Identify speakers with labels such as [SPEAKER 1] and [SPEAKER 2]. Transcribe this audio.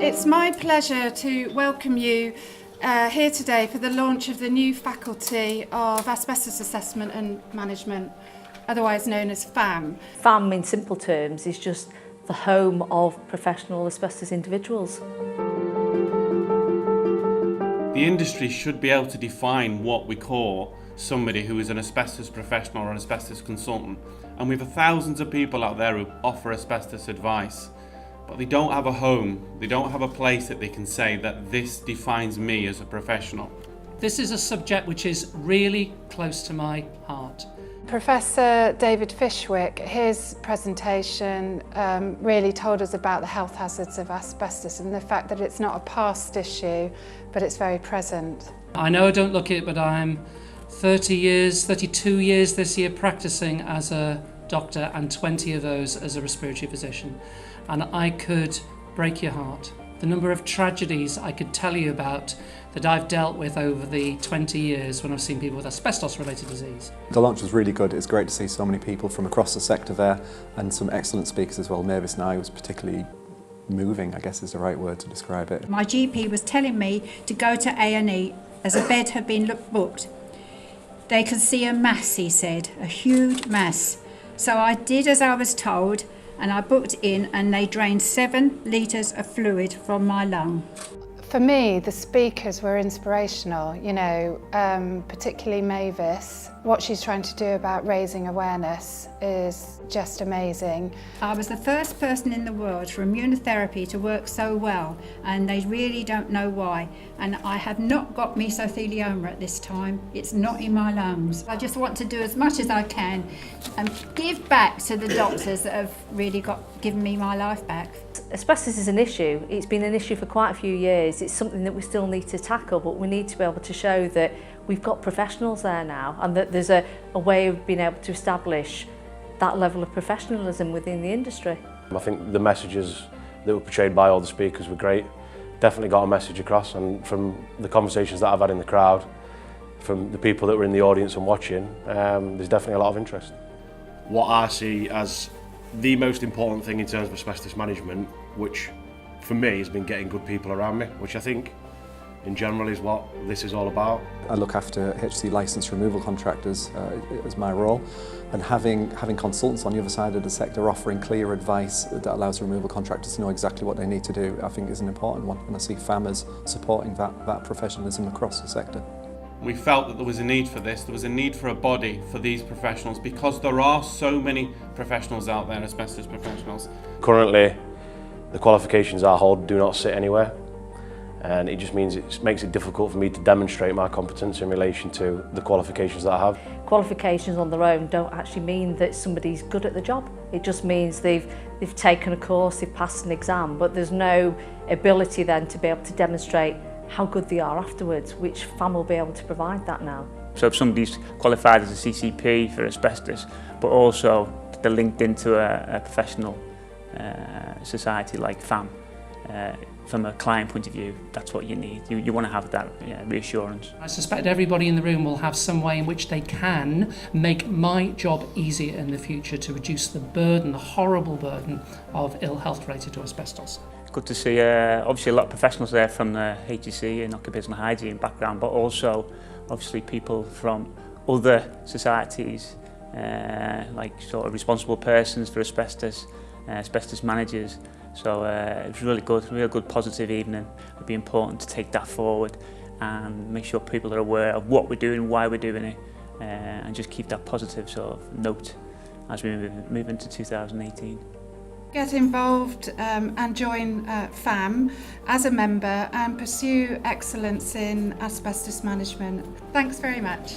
[SPEAKER 1] It's my pleasure to welcome you here today for the launch of the new Faculty of Asbestos Assessment and Management, otherwise known as FAAM.
[SPEAKER 2] FAAM, in simple terms, is just the home of professional asbestos individuals.
[SPEAKER 3] The industry should be able to define what we call somebody who is an asbestos professional or an asbestos consultant. And we have thousands of people out there who offer asbestos advice, but they don't have a home, they don't have a place that they can say that this defines me as a professional.
[SPEAKER 4] This is a subject which is really close to my heart.
[SPEAKER 1] Professor David Fishwick, his presentation really told us about the health hazards of asbestos and the fact that it's not a past issue, but it's very present.
[SPEAKER 4] I know I don't look it, but I'm 32 years this year practicing as a doctor and 20 of those as a respiratory physician. And I could break your heart. The number of tragedies I could tell you about that I've dealt with over the 20 years when I've seen people with asbestos-related disease.
[SPEAKER 5] The launch was really good. It's great to see so many people from across the sector there and some excellent speakers as well. Mavis Nye was particularly moving, I guess is the right word to describe it.
[SPEAKER 6] My GP was telling me to go to A&E as a bed had been booked. They could see a mass, he said, a huge mass. So I did as I was told, and I booked in, and they drained 7 litres of fluid from my lung.
[SPEAKER 1] For me, the speakers were inspirational, particularly Mavis. What she's trying to do about raising awareness is just amazing.
[SPEAKER 6] I was the first person in the world for immunotherapy to work so well, and they really don't know why. And I have not got mesothelioma at this time. It's not in my lungs. I just want to do as much as I can and give back to the doctors that have really given me my life back.
[SPEAKER 2] Asbestos is an issue. It's been an issue for quite a few years. It's something that we still need to tackle, but we need to be able to show that we've got professionals there now and that there's a way of being able to establish that level of professionalism within the industry.
[SPEAKER 7] I think the messages that were portrayed by all the speakers were great. Definitely got a message across, and from the conversations that I've had in the crowd, from the people that were in the audience and watching, there's definitely a lot of interest.
[SPEAKER 8] What I see as the most important thing in terms of asbestos management, which for me has been getting good people around me, which I think in general is what this is all about.
[SPEAKER 5] I look after HC licensed removal contractors as my role, and having consultants on the other side of the sector offering clear advice that allows removal contractors to know exactly what they need to do, I think is an important one, and I see FAAM as supporting that professionalism across the sector.
[SPEAKER 3] We felt that there was a need for this, there was a need for a body for these professionals because there are so many professionals out there, asbestos professionals.
[SPEAKER 7] Currently, the qualifications I hold do not sit anywhere, and it just means it makes it difficult for me to demonstrate my competence in relation to the qualifications that I have.
[SPEAKER 2] Qualifications on their own don't actually mean that somebody's good at the job. It just means they've taken a course, they've passed an exam, but there's no ability then to be able to demonstrate how good they are afterwards, which FAAM will be able to provide that now.
[SPEAKER 9] So if somebody's qualified as a CCP for asbestos, but also they're linked into a professional society like FAAM, from a client point of view, that's what you need. You want to have that reassurance.
[SPEAKER 4] I suspect everybody in the room will have some way in which they can make my job easier in the future to reduce the burden, the horrible burden of ill health related to asbestos.
[SPEAKER 9] Good to see obviously a lot of professionals there from the HEC and occupational hygiene background, but also obviously people from other societies like sort of responsible persons for asbestos, asbestos managers. So it was really good positive evening. It'd be important to take that forward and make sure people are aware of what we're doing, why we're doing it, and just keep that positive sort of note as we move into 2018.
[SPEAKER 1] Get involved and join FAAM as a member and pursue excellence in asbestos management. Thanks very much.